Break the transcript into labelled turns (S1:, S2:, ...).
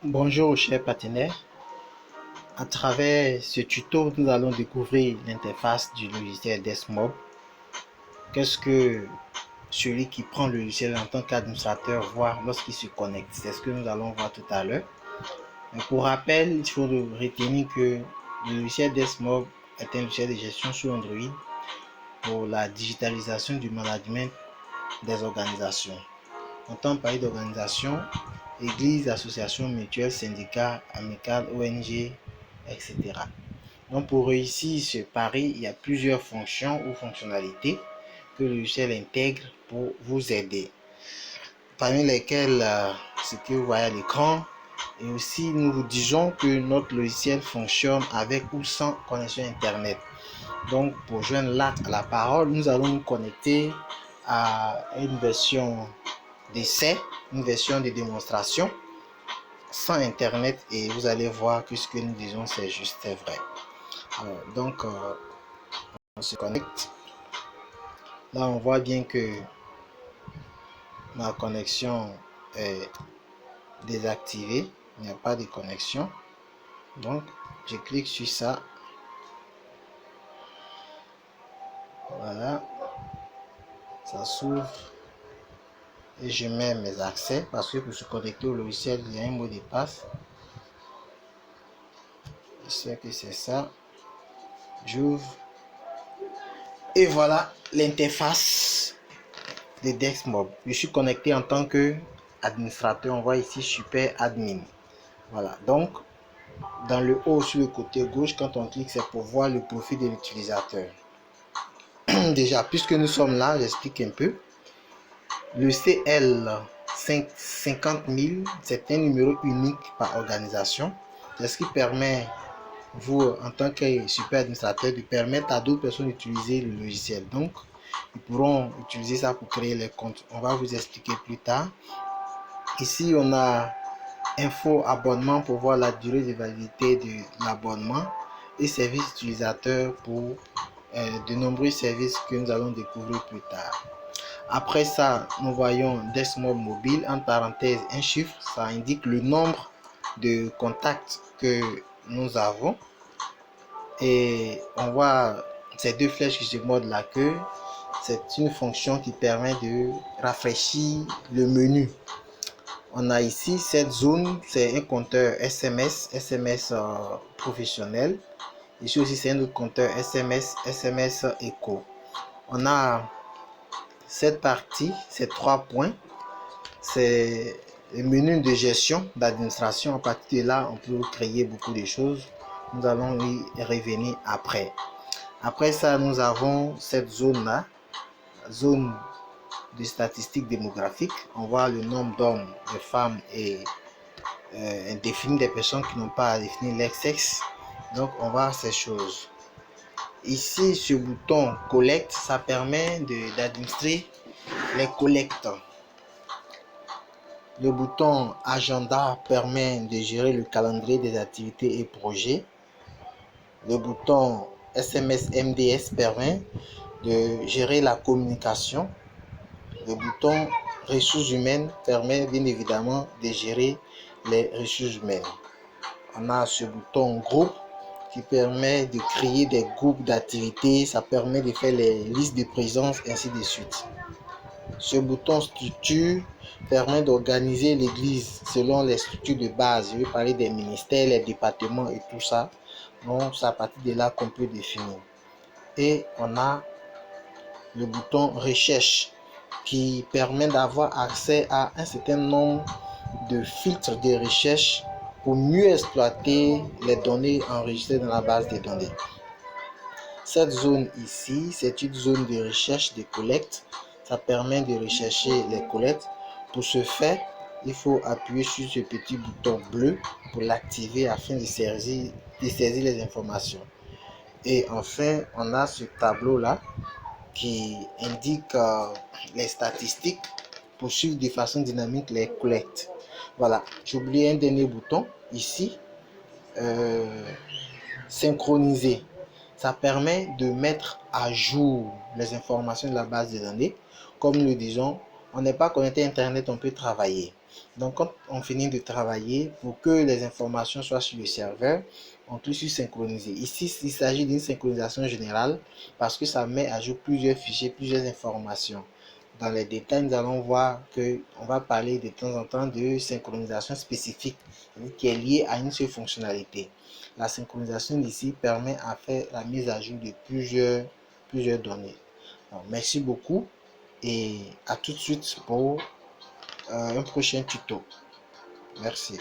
S1: Bonjour chers partenaires, à travers ce tuto nous allons découvrir l'interface du logiciel Desmob. Qu'est-ce que celui qui prend le logiciel en tant qu'administrateur voit lorsqu'il se connecte? C'est ce que nous allons voir tout à l'heure. Pour rappel, il faut retenir que le logiciel Desmob est un logiciel de gestion sur Android pour la digitalisation du management des organisations. On entend parler d'organisations, églises, associations, mutuelles, syndicats, amicales, ONG, etc. Donc pour réussir ce pari, il y a plusieurs fonctions ou fonctionnalités que le logiciel intègre pour vous aider. Parmi lesquelles ce que vous voyez à l'écran, et aussi nous vous disons que notre logiciel fonctionne avec ou sans connexion internet. Donc pour joindre l'acte à la parole, nous allons nous connecter à une version d'essai, une version de démonstration sans internet, et vous allez voir que ce que nous disons c'est juste, c'est vrai. Donc on se connecte. Là on voit bien que ma connexion est désactivée, il n'y a pas de connexion. Donc je clique sur ça, voilà, ça s'ouvre et je mets mes accès parce que pour se connecter au logiciel il y a un mot de passe. Je sais que c'est ça, j'ouvre et voilà l'interface de Desmob. Je suis connecté en tant que administrateur. On voit ici super admin. Voilà, donc dans le haut sur le côté gauche, quand on clique, c'est pour voir le profil de l'utilisateur. Déjà, puisque nous sommes là, j'explique un peu. Le CL 50 000, c'est un numéro unique par organisation. C'est ce qui permet, vous, en tant que super administrateur, de permettre à d'autres personnes d'utiliser le logiciel. Donc, ils pourront utiliser ça pour créer les comptes. On va vous expliquer plus tard. Ici, on a info abonnement pour voir la durée de validité de l'abonnement et services utilisateurs pour de nombreux services que nous allons découvrir plus tard. Après ça, nous voyons Desmob mobile, en parenthèse un chiffre, ça indique le nombre de contacts que nous avons. Et on voit ces deux flèches qui se mordent la queue. C'est une fonction qui permet de rafraîchir le menu. On a ici cette zone, c'est un compteur SMS professionnel. Ici aussi, c'est un autre compteur SMS Echo. On a cette partie, ces 3 points, c'est le menu de gestion d'administration. À partir de là, on peut créer beaucoup de choses. Nous allons y revenir après. Après ça, nous avons cette zone-là, zone de statistiques démographiques. On voit le nombre d'hommes, de femmes et définir des personnes qui n'ont pas à définir leur sexe. Donc, on voit ces choses. Ici, ce bouton collecte, ça permet d'administrer les collectes. Le bouton agenda permet de gérer le calendrier des activités et projets. Le bouton SMS MDS permet de gérer la communication. Le bouton ressources humaines permet bien évidemment de gérer les ressources humaines. On a ce bouton groupe qui permet de créer des groupes d'activités, ça permet de faire les listes de présence, ainsi de suite. Ce bouton structure permet d'organiser l'église selon les structures de base. Je vais parler des ministères, les départements et tout ça. Donc c'est à partir de là qu'on peut définir. Et on a le bouton recherche qui permet d'avoir accès à un certain nombre de filtres de recherche pour mieux exploiter les données enregistrées dans la base de données. Cette zone ici, c'est une zone de recherche de collecte. Ça permet de rechercher les collectes. Pour ce faire, il faut appuyer sur ce petit bouton bleu pour l'activer afin de saisir les informations. Et enfin, on a ce tableau-là qui indique les statistiques pour suivre de façon dynamique les collectes. Voilà, j'ai oublié un dernier bouton ici, synchroniser. Ça permet de mettre à jour les informations de la base de données. Comme nous le disons, on n'est pas connecté à Internet, on peut travailler. Donc, quand on finit de travailler, pour que les informations soient sur le serveur, on clique sur synchroniser. Ici, il s'agit d'une synchronisation générale parce que ça met à jour plusieurs fichiers, plusieurs informations. Dans les détails, nous allons voir que on va parler de temps en temps de synchronisation spécifique qui est liée à une seule fonctionnalité. La synchronisation ici permet à faire la mise à jour de plusieurs données. Donc, merci beaucoup et à tout de suite pour un prochain tuto. Merci.